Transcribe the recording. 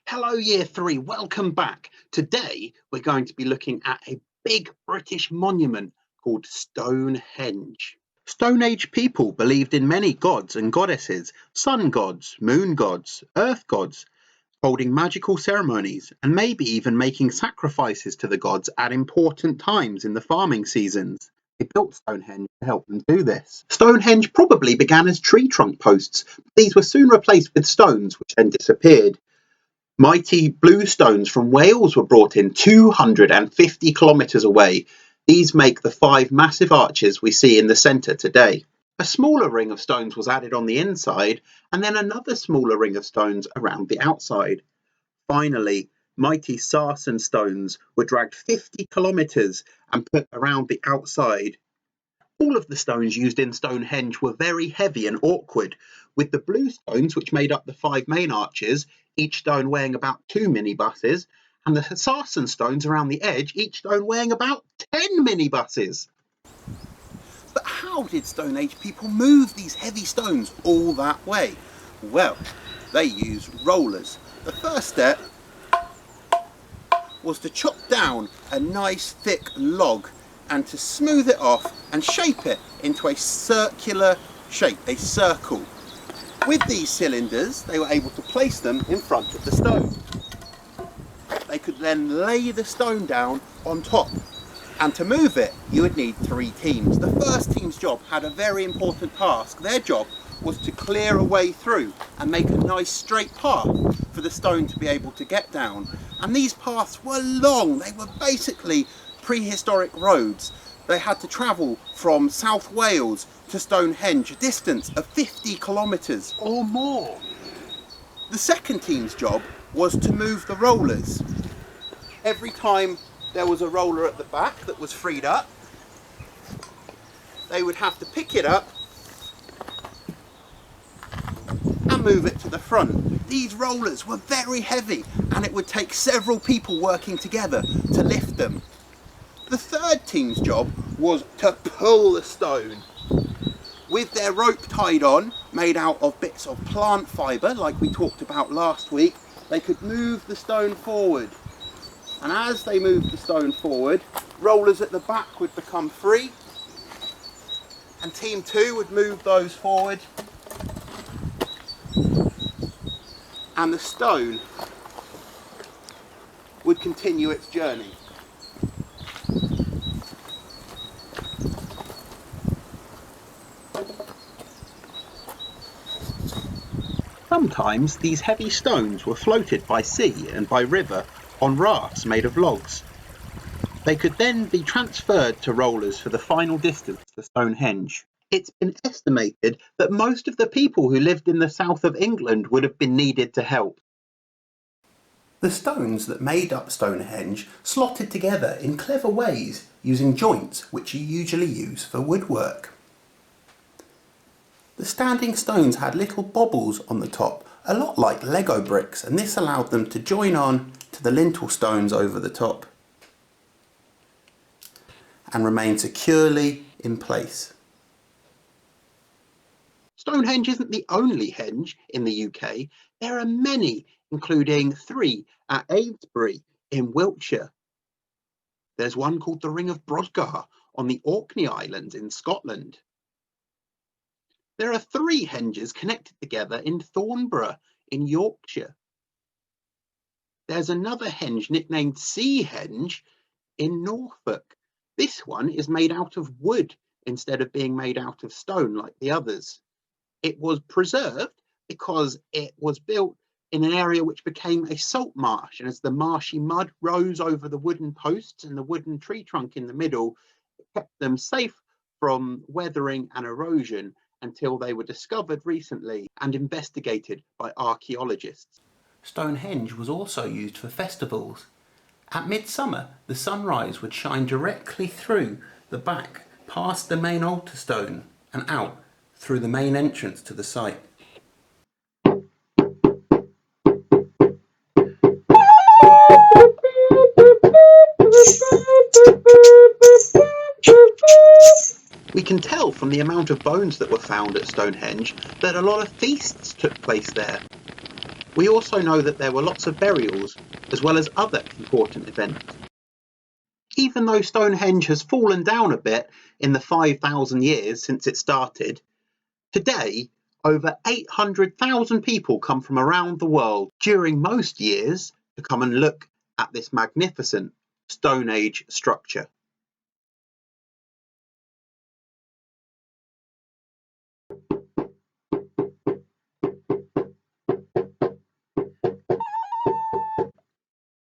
Hello, Year 3, welcome back. Today we're going to be looking at a big British monument called Stone Henge. Stone Age people believed in many gods and goddesses, sun gods, moon gods, earth gods, holding magical ceremonies and maybe even making sacrifices to the gods at important times in the farming seasons. They built Stonehenge to help them do this. Stonehenge probably began as tree trunk posts. These were soon replaced with stones, which then disappeared. Mighty blue stones from Wales were brought in 250 kilometres away. These make the 5 massive arches we see in the centre today. A smaller ring of stones was added on the inside, and then another smaller ring of stones around the outside. Finally, mighty sarsen stones were dragged 50 kilometres and put around the outside. All of the stones used in Stonehenge were very heavy and awkward, with the blue stones, which made up the 5 main arches, each stone weighing about 2 minibuses, and the sarsen stones around the edge, each stone weighing about 10 minibuses. But how did Stone Age people move these heavy stones all that way? Well, they used rollers. The first step was to chop down a nice thick log and to smooth it off and shape it into a circular shape, a circle. With these cylinders, they were able to place them in front of the stone. They could then lay the stone down on top. And to move it, you would need 3 teams. The first team's job had a very important task. Their job was to clear a way through and make a nice straight path for the stone to be able to get down. And these paths were long. They were basically prehistoric roads. They had to travel from South Wales to Stonehenge, a distance of 50 kilometres or more. The second team's job was to move the rollers. Every time there was a roller at the back that was freed up, they would have to pick it up and move it to the front. These rollers were very heavy and it would take several people working together to lift them. The third team's job was to pull the stone. With their rope tied on, made out of bits of plant fibre like we talked about last week, they could move the stone forward. And as they moved the stone forward, rollers at the back would become free and team 2 would move those forward and the stone would continue its journey. Sometimes these heavy stones were floated by sea and by river on rafts made of logs. They could then be transferred to rollers for the final distance to Stonehenge. It's been estimated that most of the people who lived in the south of England would have been needed to help. The stones that made up Stonehenge slotted together in clever ways using joints which you usually use for woodwork. The standing stones had little bobbles on the top, a lot like Lego bricks, and this allowed them to join on to the lintel stones over the top and remain securely in place. Stonehenge isn't the only henge in the UK. There are many, including 3 at Avesbury in Wiltshire. There's one called the Ring of Brodgar on the Orkney Islands in Scotland. There are 3 henges connected together in Thornborough in Yorkshire. There's another henge nicknamed Sea Henge in Norfolk. This one is made out of wood instead of being made out of stone like the others. It was preserved because it was built in an area which became a salt marsh, and as the marshy mud rose over the wooden posts and the wooden tree trunk in the middle, it kept them safe from weathering and erosion until they were discovered recently and investigated by archaeologists. Stonehenge was also used for festivals. At midsummer, the sunrise would shine directly through the back, past the main altar stone and out through the main entrance to the site. We can tell from the amount of bones that were found at Stonehenge that a lot of feasts took place there. We also know that there were lots of burials, as well as other important events. Even though Stonehenge has fallen down a bit in the 5,000 years since it started, today over 800,000 people come from around the world during most years to come and look at this magnificent Stone Age structure.